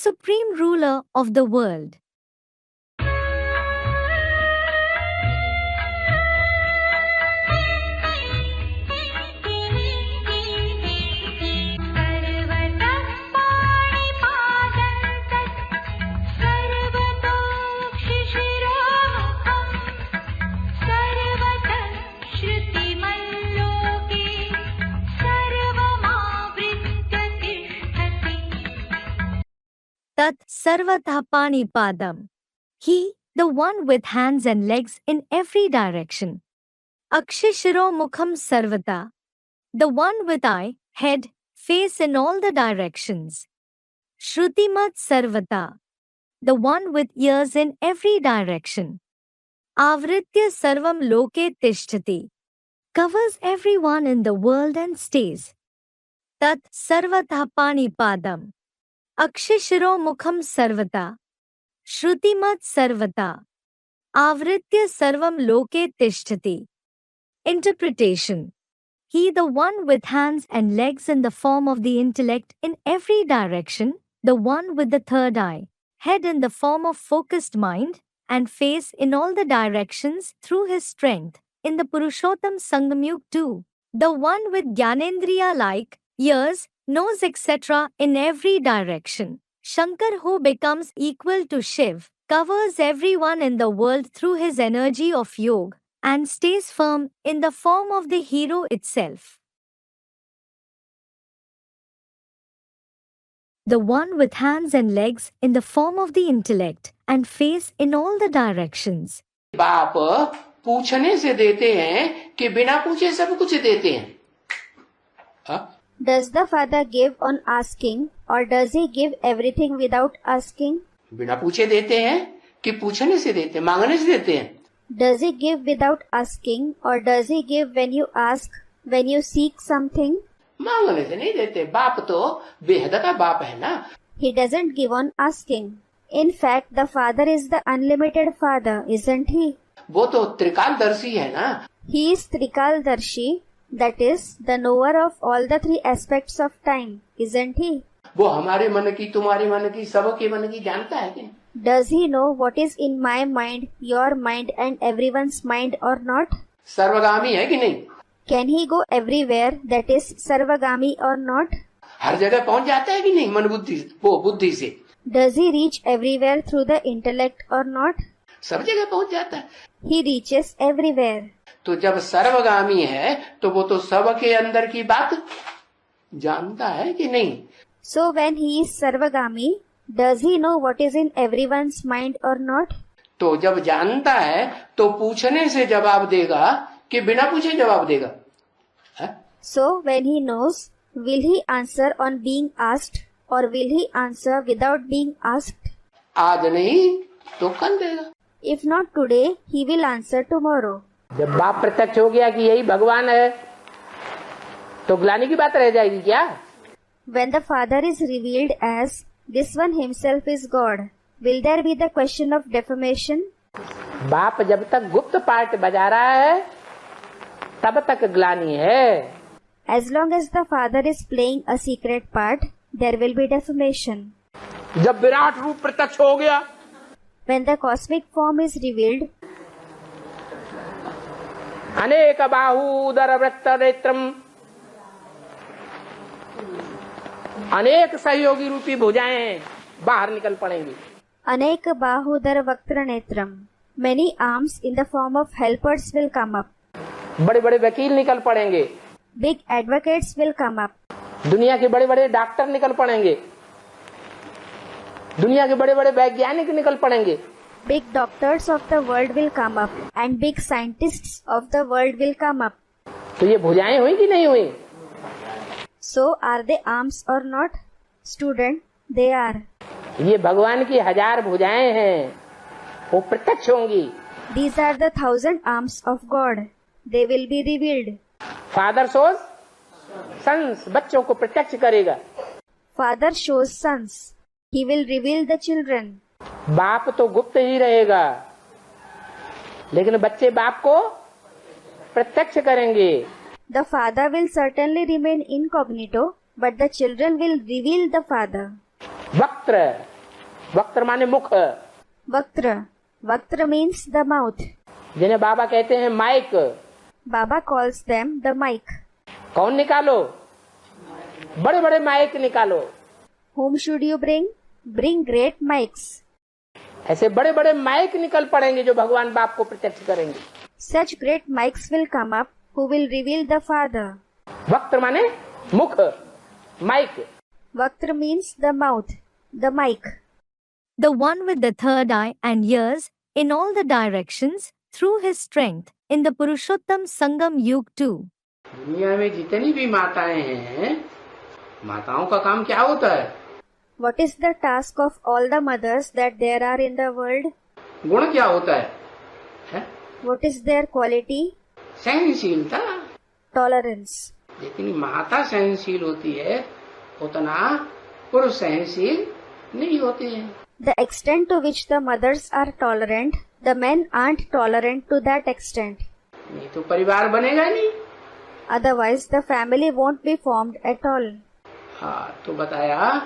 supreme ruler of the world. Tat Sarvatah Panipadam. He, the one with hands and legs in every direction. Akshishiro Mukham Sarvata. The one with eye, head, face in all the directions. Shrutimat Sarvata. The one with ears in every direction. Avritya Sarvam Loke Tishtati. Covers everyone in the world and stays. Tat Sarvatah Panipadam. Akshishiro Mukham Sarvata. Shrutimat Sarvata. Avritya Sarvam Loke Tishtati. Interpretation. He, the one with hands and legs in the form of the intellect in every direction, the one with the third eye, head in the form of focused mind, and face in all the directions through his strength, in the Purushottam Sangamyug too, the one with Gyanendriya like ears, nose etc. in every direction. Shankar, who becomes equal to Shiv, covers everyone in the world through his energy of yoga and stays firm in the form of the hero itself. The one with hands and legs in the form of the intellect and face in all the directions. बाप पूछने से देते हैं कि बिना पूछे सब कुछ देते हैं. Does the father give on asking, or does he give everything without asking? बिना पूछे देते हैं कि पूछने से देते हैं, मांगने से देते हैं. Does he give without asking, or does he give when you ask, when you seek something? मांगने से नहीं देते. बाप तो बेहद का बाप है ना. He doesn't give on asking. In fact, the father is the unlimited father, isn't he? वो तो त्रिकालदर्शी है ना. He is Trikaldarshi, that is, the knower of all the three aspects of time, isn't he? वो हमारे मन की, तुम्हारे मन की, सबके मन की जानता है कि? Does he know what is in my mind, your mind and everyone's mind or not? सर्वगामी है कि नहीं? Can he go everywhere, that is Sarvagami or not? हर जगह पहुंच जाता है कि नहीं मन बुद्धि वो बुद्धि से? Does he reach everywhere through the intellect or not? सब जगह पहुंच जाता है. He reaches everywhere. तो जब सर्वगामी है तो वो तो सबके अंदर की बात जानता है कि नहीं? So when he is Sarvagami, does he know what is in everyone's mind or not? तो जब जानता है तो पूछने से जवाब देगा कि बिना पूछे जवाब देगा? So when he knows, will he answer on being asked or will he answer without being asked? आज नहीं तो कल देगा. If not today, he will answer tomorrow. जब बाप प्रत्यक्ष हो गया कि यही भगवान है तो ग्लानि की बात रह जाएगी क्या? When the father is revealed as this one himself is God, will there be the question of defamation? बाप जब तक गुप्त पार्ट बजा रहा है तब तक ग्लानि है. As long as the father is playing a secret part, there will be defamation. जब विराट रूप प्रत्यक्ष हो गया, when the cosmic form is revealed, अनेक बाहूदर वृत्त नेत्रम, अनेक सहयोगी रूपी भुजाएं बाहर निकल पड़ेंगी. अनेक बाहुदर वक्त्र नेत्रम, many arms in the form of helpers will come up. बड़े बड़े वकील निकल पड़ेंगे. Big advocates will come up. दुनिया के बड़े बड़े डॉक्टर निकल पड़ेंगे. दुनिया के बड़े बड़े वैज्ञानिक निकल पड़ेंगे. Big doctors of the world will come up and big scientists of the world will come up. तो ये भुजाएं हुई कि नहीं हुई? So are they arms or not? Student, they are. ये भगवान की 1000 भुजाएं हैं, वो प्रत्यक्ष होंगी. These are the 1000 arms of God. They will be revealed. Father shows sons, बच्चों को प्रत्यक्ष करेगा. Father shows sons. He will reveal the children. बाप तो गुप्त ही रहेगा, लेकिन बच्चे बाप को प्रत्यक्ष करेंगे. The father will certainly remain incognito, but the children will reveal the father. वक्त्र वक्त्र माने मुख। Vaktra. Vaktra means the mouth. जिन्हें बाबा कहते हैं mic. Baba calls them the mic. कौन निकालो? बड़े बड़े माइक निकालो। Whom should you bring? Bring great mics. ऐसे बड़े बड़े माइक निकल पड़ेंगे जो भगवान बाप को प्रत्यक्ष करेंगे। Such great mics will come up who will reveal the Father. वक्त्र माने मुख, mic. Vaktra means the mouth, the mic. The one with the third eye and ears in all the directions through his strength in the Purushottam Sangam Yug 2. दुनिया में जितनी भी माताएं हैं, माताओं का काम क्या होता है? What is the task of all the mothers that there are in the world? गुण क्या होता है? है? What is their quality? सहनशीलता। Tolerance. जितनी माता सहनशील होती है, उतना पुरुष सहनशील नहीं होते हैं। The extent to which the mothers are tolerant, the men aren't tolerant to that extent. नहीं तो परिवार बनेगा नहीं। Otherwise, the family won't be formed at all. हाँ, तो बताया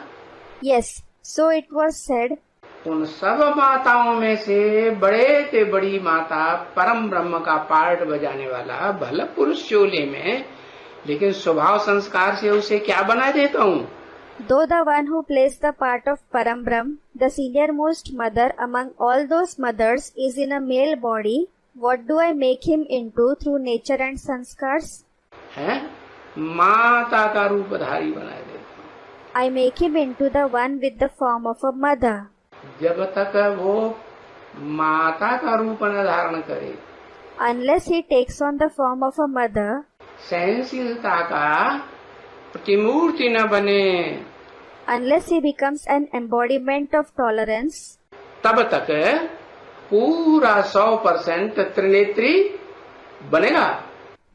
Yes, so it was said, उन सब माताओं में से बड़े से बड़ी माता परम ब्रह्म का पार्ट बजाने वाला भला पुरुष चोले में, लेकिन स्वभाव संस्कार से उसे क्या बना देता हूँ? though the one who plays the part of Parambrahm, the senior-most mother among all those mothers, is in a male body, what do I make him into through nature and sanskars? है माता का रूपधारी बना देता हूँ। I make him into the one with the form of a mother. जब तक वो माता का रूप न धारण करे, Unless he takes on the form of a mother, सहनशीलता का प्रतिमूर्ति न बने, unless he becomes an embodiment of tolerance, तब तक पूरा 100% त्रिनेत्री बनेगा।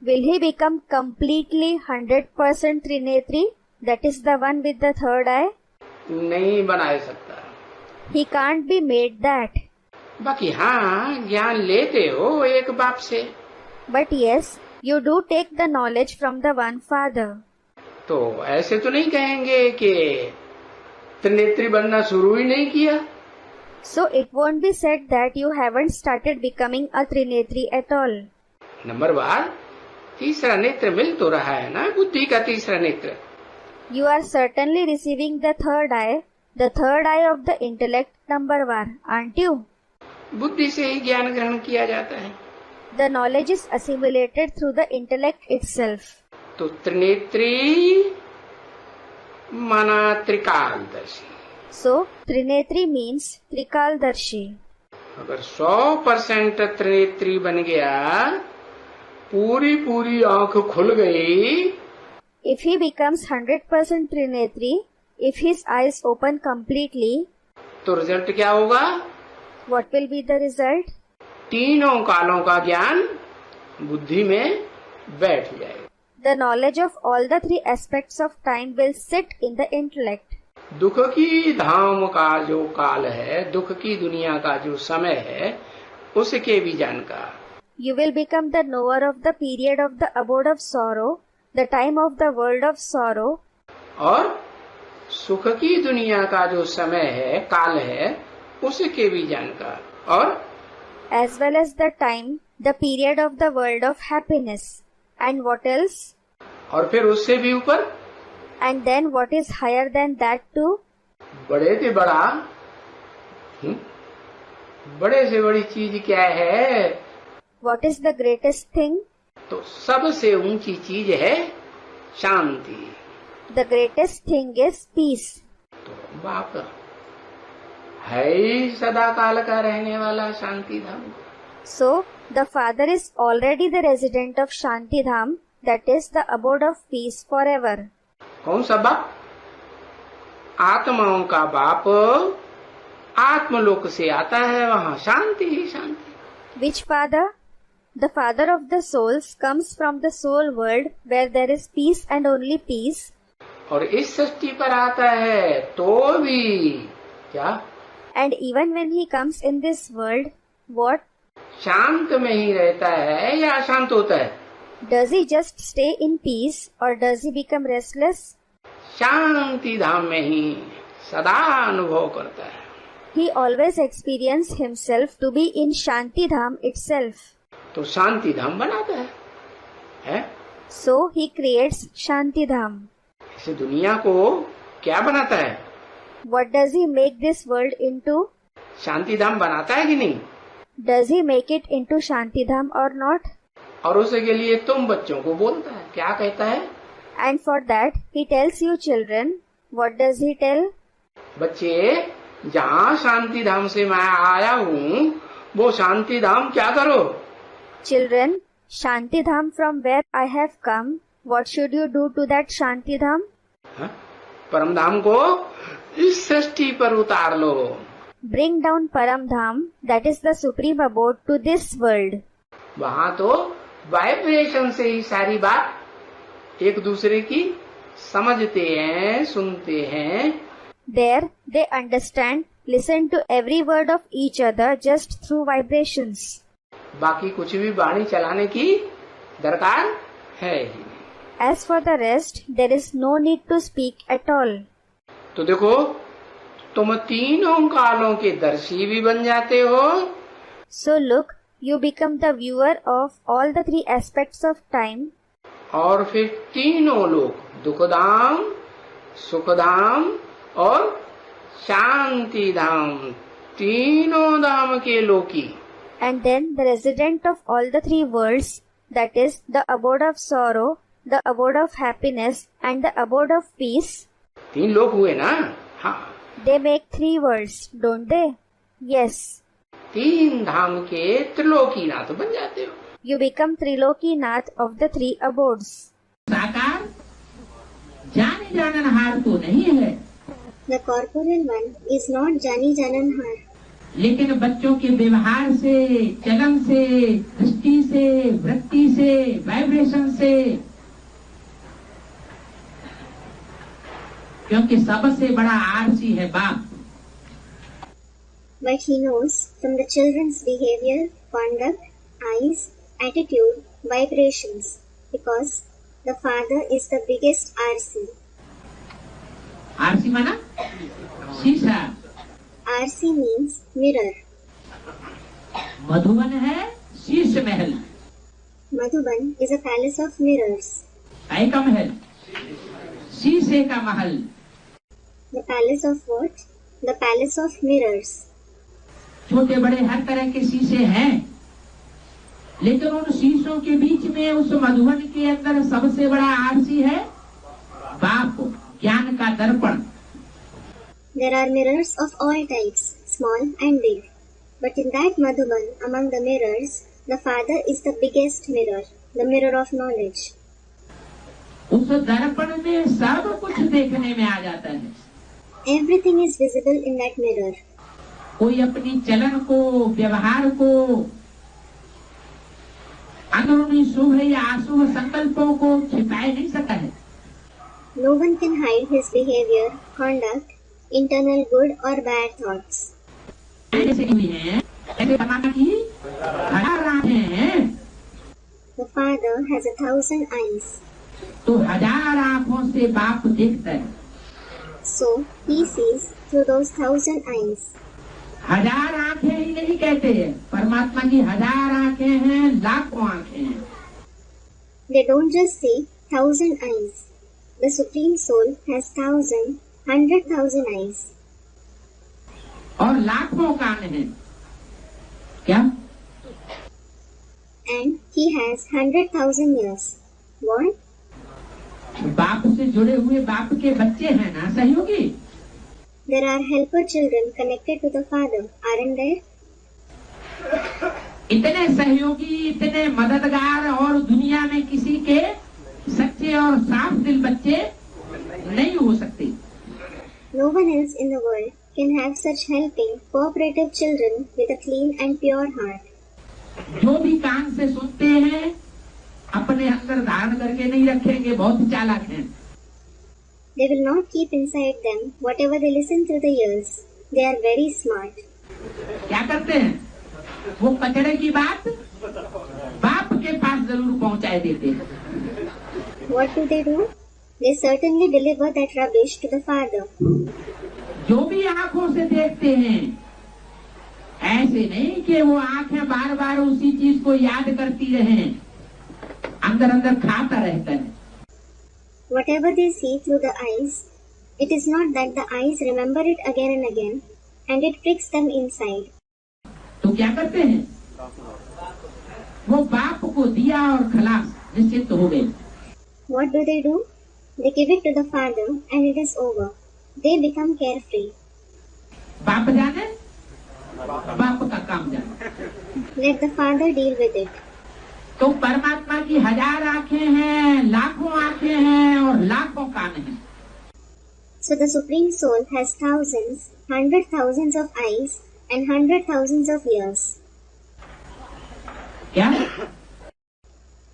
will he become completely 100% Trinetri, that is the one with the third eye? नहीं बना सकता। He can't be made that. बाकी हाँ, ज्ञान लेते हो एक बाप से, But yes, you do take the knowledge from the one Father. तो ऐसे तो नहीं कहेंगे कि त्रिनेत्री बनना शुरू ही नहीं किया। So it won't be said that you haven't started becoming a Trinetri at all. Number बार तीसरा नेत्र मिल तो रहा है ना, बुद्धि का तीसरा नेत्र। You are certainly receiving the third eye of the intellect number 1, aren't you? बुद्धि से ही ज्ञान ग्रहण किया जाता है। The knowledge is assimilated through the intellect itself. तो त्रिनेत्री माना त्रिकालदर्शी। So Trinetri means Trikaldarshi. अगर 100% त्रिनेत्री बन गया, पूरी पूरी आंख खुल गई, If he becomes 100% Trinetri, if his eyes open completely, तो रिजल्ट क्या होगा? what will be the result? तीनों कालों का ज्ञान बुद्धि में बैठ जाएगा। The knowledge of all the three aspects of time will sit in the intellect. दुख की धाम का जो काल है, दुख की दुनिया का जो समय है, उसके भी जानकार। You will become the knower of the period of the abode of sorrow, the time of the world of sorrow, और सुख की दुनिया का जो समय है, काल है, उसके भी जानकार। और as well as the time, the period of the world of happiness. And what else? और फिर उससे भी ऊपर And then what is higher than that too? बड़े से बड़ा, बड़े से बड़ी चीज क्या है? What is the greatest thing? तो सबसे ऊंची चीज है शांति। The greatest thing is peace. तो बाप है ही सदा काल का रहने वाला शांति धाम। So, the Father is already the resident of Shanti Dham, that is the abode of peace forever. कौन सा बाप? आत्माओं का बाप आत्मलोक से आता है, वहाँ शांति ही शांति। Which Father? The Father of the souls comes from the soul world where there is peace and only peace. और इस सृष्टि पर आता है तो भी क्या? And even when he comes in this world, what? शांत में ही रहता है या अशांत होता है? Does he just stay in peace or does he become restless? शांति धाम में ही सदा अनुभव करता है। He always experienced himself to be in Shanti Dham itself. तो शांति धाम बनाता है? So he creates Shanti Dham. इसे दुनिया को क्या बनाता है? What does he make this world into? शांति धाम बनाता है कि नहीं? Does he make it into Shanti Dham or not? और उसके लिए तुम बच्चों को बोलता है, क्या कहता है? And for that he tells you children. What does he tell? बच्चे, जहाँ शांति धाम से मैं आया हूँ वो शांति धाम क्या करो? Children, Shanti Dham from where I have come, what should you do to that Shanti Dham? परम धाम को इस सृष्टि पर उतार लो। Bring down Param Dham, that is the supreme abode, to this world. वहाँ तो वाइब्रेशन से ही सारी बात एक दूसरे की समझते हैं, सुनते हैं। There they understand, listen to every word of each other just through vibrations. बाकी कुछ भी वाणी चलाने की दरकार है ही नहीं। As for the rest, there is no need to speak at all. तो देखो, तुम तीनों कालों के दर्शी भी बन जाते हो। So look, you become the viewer of all the three aspects of time. और फिर तीनों लोग दुखधाम, सुखधाम और शांति धाम, तीनों धाम के लोकी। And then the resident of all the three worlds, that is the abode of sorrow, the abode of happiness and the abode of peace. तीन लोग हुए ना? हाँ। They make three worlds, don't they? Yes. तीन धाम के त्रिलोकीनाथ बन जाते हो। You become Trilokinath of the three abodes. साकार जाने जाननहार तो नहीं है, The corporeal one is not Jani Jananhar, लेकिन बच्चों के व्यवहार से, चलन से, दृष्टि से, वृत्ति से, वाइब्रेशन से, क्योंकि सबसे बड़ा आरसी है बाप। but he knows from the children's behavior, conduct, eyes, attitude, vibrations, because the father is the biggest RC. RC माना शीशा, RC means mirror. मधुबन है Sheesh Mahal, Madhuban is a palace of mirrors. काय का महल? शीशे का महल। The palace of what? The palace of mirrors. छोटे बड़े हर तरह के शीशे हैं, लेकिन उन शीशों के बीच में उस मधुबन के अंदर सबसे बड़ा आरसी है बाप, ज्ञान का दर्पण। There are mirrors of all types, small and big. But in that Madhuban, among the mirrors, the father is the biggest mirror, the mirror of knowledge. उस दर्पण में सब कुछ देखने में आ जाता है। Everything is visible in that mirror. कोई अपनी चलन को, व्यवहार को, अंदरूनी शुभ या अशुभ संकल्पों को छिपाए नहीं सकता है। No one can hide his behavior, conduct, internal good or bad thoughts. ऐसे हुई है, ऐसे परमात्मा की हजार आंखें हैं, The father has 1,000 eyes. तो हजार आंखों से बाप देखता है। So he sees through those 1,000 eyes. हजार आंखें ही नहीं कहते हैं, परमात्मा की हजार आंखें हैं, लाखों आंखें हैं। They don't just see 1,000 eyes. The Supreme Soul has 1,000, 100,000 eyes. और लाखों कान हैं। क्या? And he has 100,000 ears. What? बाप से जुड़े हुए बाप के बच्चे हैं ना सहयोगी? There are helper children connected to the father, aren't there? इतने सहयोगी, इतने मददगार और दुनिया में किसी के सच्चे और साफ दिल बच्चे नहीं हो सकते। No one else in the world can have such helping, cooperative children with a clean and pure heart. जो भी कान से सुनते हैं अपने अंदर धारण करके नहीं रखेंगे, बहुत चालाक हैं। They will not keep inside them whatever they listen through the ears. They are very smart. क्या करते हैं? वो कचड़े की बात बाप के पास जरूर पहुंचाए देते हैं। What do? They certainly deliver that rubbish to the father. जो भी आंखों से देखते हैं ऐसे नहीं कि वो आंखें बार बार उसी चीज को याद करती रहें, अंदर अंदर खाता रहता है। Whatever they see through the eyes, it is not that the eyes remember it again and again, and it pricks them inside. तो क्या करते हैं, वो बाप को दिया और खलास, निश्चित हो गए। What do? They give it to the father and it is over. They become carefree. बाप जाने, बाप का काम जाने। Let the father deal with it. तो परमात्मा की 1000 आंखें हैं, लाखों आंखें हैं और लाखों कान हैं। So the Supreme Soul has thousands, 100,000s of eyes and 100,000s of ears. क्या?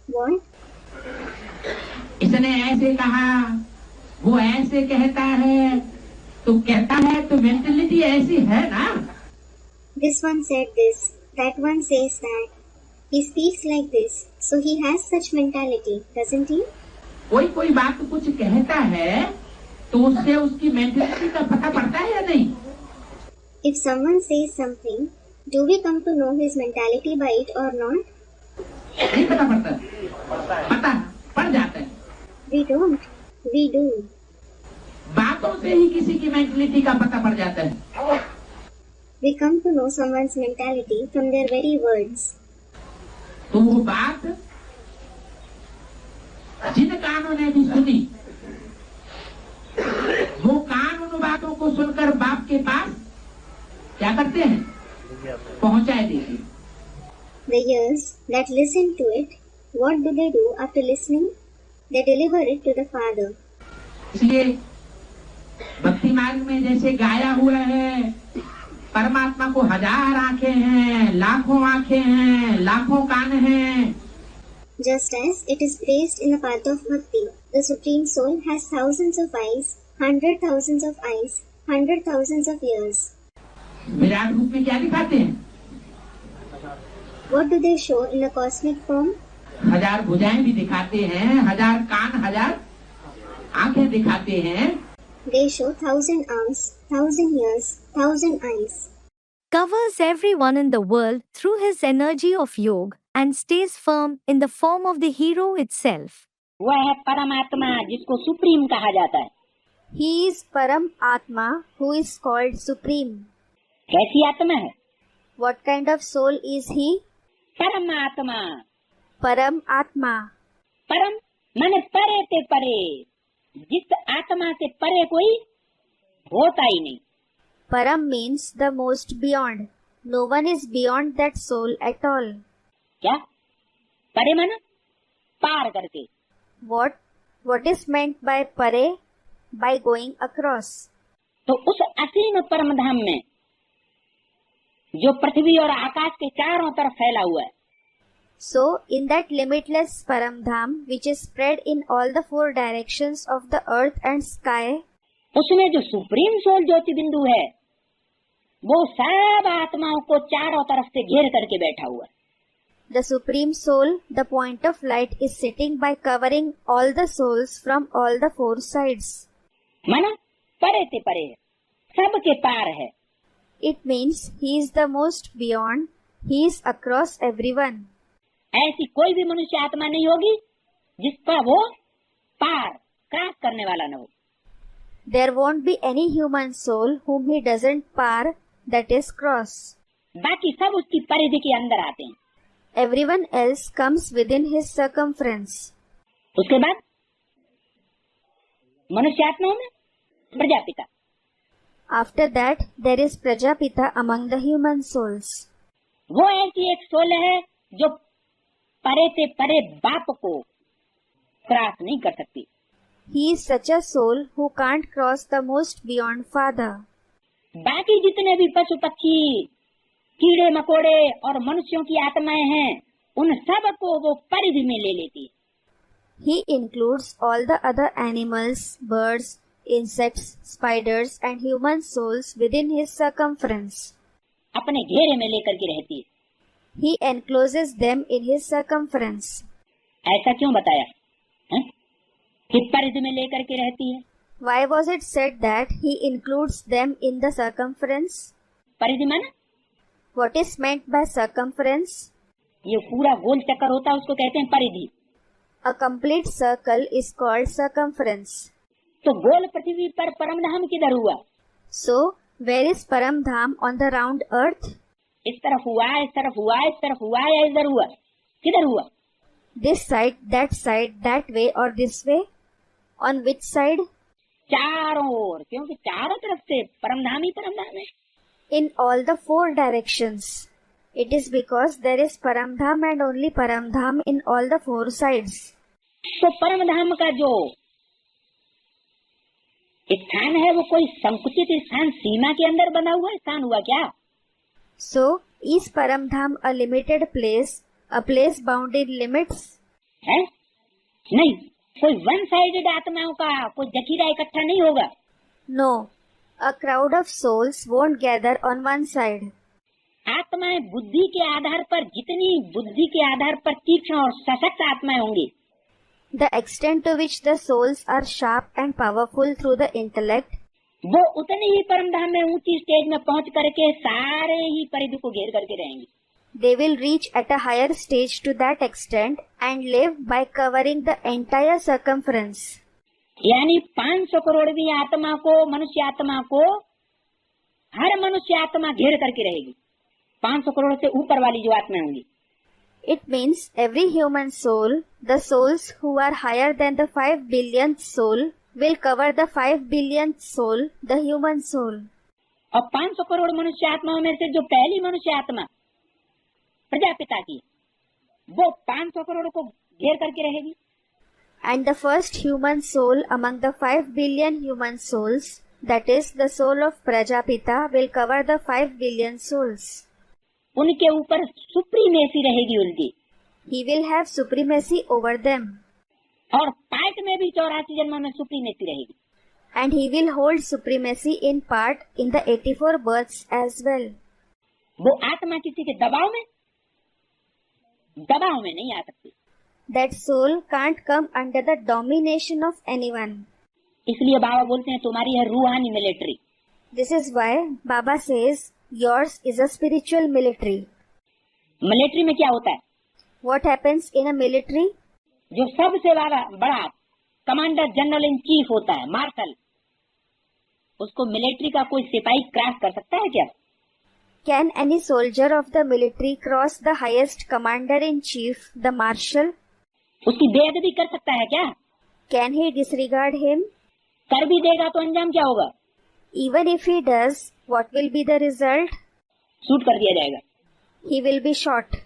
What? इसने ऐसे कहा, वो ऐसे कहता है, तो कहता है तो मेंटेलिटी ऐसी है ना। This one said this, that one says that. He speaks like this, so he has such mentality, doesn't he? कोई बात कुछ कहता है तो उससे उसकी मेंटेलिटी का पता पड़ता है या नहीं? If someone says something, do we come to know his mentality by it or not? नहीं पता पड़ता, पता पड़ जाता है। We don't. We do. बातों से ही किसी की मेंटेलिटी का पता पड़ जाता है। We come to know someone's mentality from their very words. तो वो बात जिन कानों ने भी सुनी, वो कान उन बातों को सुनकर बाप के पास क्या करते हैं, पहुंचाए देते हैं। The ears that listen to it, what do after listening? They deliver it to the Father. इसलिए भक्ति मार्ग में जैसे गाया हुआ है, परमात्मा को 1000 आंखें हैं, लाखों आंखें हैं, लाखों कान हैं। Just as it is praised in the path of bhakti, the Supreme Soul has thousands of eyes, 100,000s of eyes, 100,000s of ears. Virat रूप में क्या दिखाते हैं? What do they show in the cosmic form? 1000 भुजाएं भी दिखाते हैं, 1000 कान, 1000 आंखें दिखाते हैं। They show 1,000 arms, 1,000 ears, 1,000 eyes. Covers everyone in the world through his energy of yoga and stays firm in the form of the hero itself. वह है परमात्मा जिसको सुप्रीम कहा जाता है। He is Param Atma, who is called Supreme. कैसी आत्मा है? What kind of soul is he? परमात्मा। Param Atma. परम माने परे ते परे, जिस आत्मा से परे कोई होता ही नहीं। Param means the most beyond. No one is beyond that soul at all. क्या परे माना? पार करके। What is meant by pare? By going across. तो उस असीम परम धाम में जो पृथ्वी और आकाश के चारों तरफ फैला हुआ है, So, in that limitless Paramdham, which is spread in all the 4 directions of the earth and sky, उसमें जो सुप्रीम सोल ज्योति बिंदु है, वो सब आत्माओं को चारों तरफ से घेर करके बैठा हुआ है। the Supreme Soul, the point of light, is sitting by covering all the souls from all the 4 sides. माना परे ते परे है, सबके पार है। It means he is the most beyond, he is across everyone. ऐसी कोई भी मनुष्य आत्मा नहीं होगी जिसका वो पार क्रॉस करने वाला न हो। There won't be any human soul whom he doesn't par, that is cross. बाकी सब उसकी परिधि के अंदर आते हैं। Everyone else comes within his circumference. उसके बाद मनुष्य आत्माओं में Prajapita. After that, there is Prajapita among the human souls. वो ऐसी एक सोल है जो परे से परे बाप को क्रॉस नहीं कर सकती। He is such a soul who can't cross the most beyond Father. बाकी जितने भी पशु पक्षी, कीड़े मकोड़े और मनुष्यों की आत्माएं हैं, उन सब को वो परिधि में ले लेती है। He includes all the other animals, birds, insects, spiders and human souls within his circumference. अपने घेरे में लेकर के रहती है। He encloses them in his circumference. ऐसा क्यों बताया है? कि परिधि में लेकर के रहती है। Why was it said that he includes them in the circumference? परिधि माना What is meant by circumference? ये पूरा गोल चक्कर होता है उसको कहते हैं परिधि। A complete circle is called circumference. तो गोल पृथ्वी पर परमधाम किधर हुआ? So, where is Paramdham on the round earth? इस तरफ हुआ, इस तरफ हुआ, इस तरफ हुआ या इधर हुआ? किधर हुआ? This side, that way or this way? On which side? चारों ओर, क्योंकि चारों तरफ से परमधाम ही परमधाम है। In all the four directions. It is because there is Paramdham and only Paramdham in all the four sides. तो परमधाम का जो स्थान है वो कोई संकुचित स्थान, सीमा के अंदर बना हुआ स्थान हुआ क्या? So, is Paramdham a limited place, a place bound in limits? है नहीं, कोई वन साइडेड आत्माओं का कोई जखीरा इकट्ठा नहीं होगा। No, a crowd of souls won't gather on one side. आत्माएं बुद्धि के आधार पर, जितनी बुद्धि के आधार पर तीक्ष्ण और सशक्त आत्माएं होंगी, The extent to which the souls are sharp and powerful through the intellect, वो उतनी ही परमधाम में ऊंची स्टेज में पहुंच करके सारे ही परिधि को घेर करके रहेंगी। they will reach at a higher stage to that extent and live by covering the entire circumference. यानी 500 करोड़वीं आत्मा को, मनुष्य आत्मा को हर मनुष्य आत्मा घेर करके रहेगी। 500 करोड़ से ऊपर वाली जो आत्माएं होंगी, It means every human soul, the souls who are higher than the 5 billionth soul, will cover the 5 billionth soul, the human soul. और 500 करोड़ मनुष्य आत्माओं में से जो पहली मनुष्य आत्मा प्रजापिता की, वो 500 करोड़ को घेर करके रहेगी। And the first human soul among the 5 billion human souls, that is the soul of Prajapita, will cover the 5 billion souls. उनके ऊपर सुप्रीमेसी रहेगी उनकी। He will have supremacy over them. और पार्ट में भी 84 जन्मों में सुप्रीमेसी रहेगी। And he will hold supremacy in part in the 84 births as well. वो आत्मा किसी के दबाव में नहीं आ सकती। That soul can't come under the domination of anyone. इसलिए बाबा बोलते हैं तुम्हारी है रूहानी military. This is why Baba says, yours is a spiritual military. Military में क्या होता है? What happens in a military? जो सबसे बड़ा कमांडर जनरल इन चीफ होता है, मार्शल, उसको मिलिट्री का कोई सिपाही क्रॉस कर सकता है क्या? Can any soldier of the military cross the highest commander in chief, the marshal? उसकी बेअदबी कर सकता है क्या? Can he disregard him? कर भी देगा तो अंजाम क्या होगा? Even if he does, what will be the result? Shoot कर दिया जाएगा। He will be shot.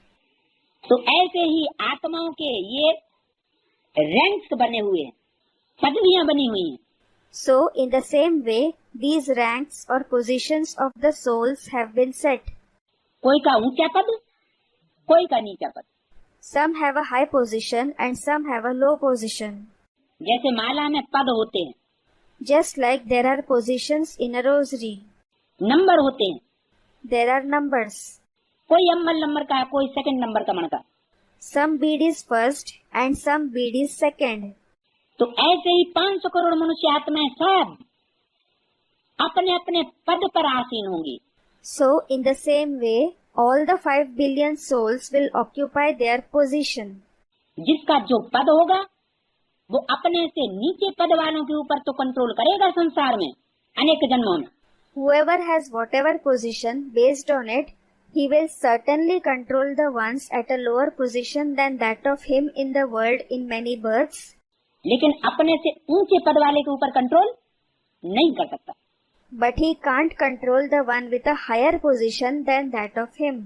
तो ऐसे ही आत्माओं के ये रैंक्स बने हुए हैं, पदवियां बनी हुई हैं। So, in the same way, these ranks or positions of the souls have been set. कोई का ऊंचा पद, कोई का नीचा पद। Some have a high position and some have a low position. जैसे माला में पद होते हैं, Just like there are positions in a rosary. Number होते हैं, There are numbers. कोई अव्वल नंबर का, कोई सेकंड नंबर का मन का। Some bead is first and some bead is second. तो ऐसे ही 500 करोड़ मनुष्य आत्माएं सब अपने अपने पद पर आसीन होंगी। So, in the same way, all the 5 billion souls will occupy their position. जिसका जो पद होगा वो अपने से नीचे पद वालों के ऊपर तो कंट्रोल करेगा संसार में अनेक जन्मों में। Whoever has whatever position based on it, he will certainly control the ones at a lower position than that of him in the world in many births. लेकिन अपने से ऊंचे पद वाले के ऊपर कंट्रोल नहीं कर सकता। But he can't control the one with a higher position than that of him.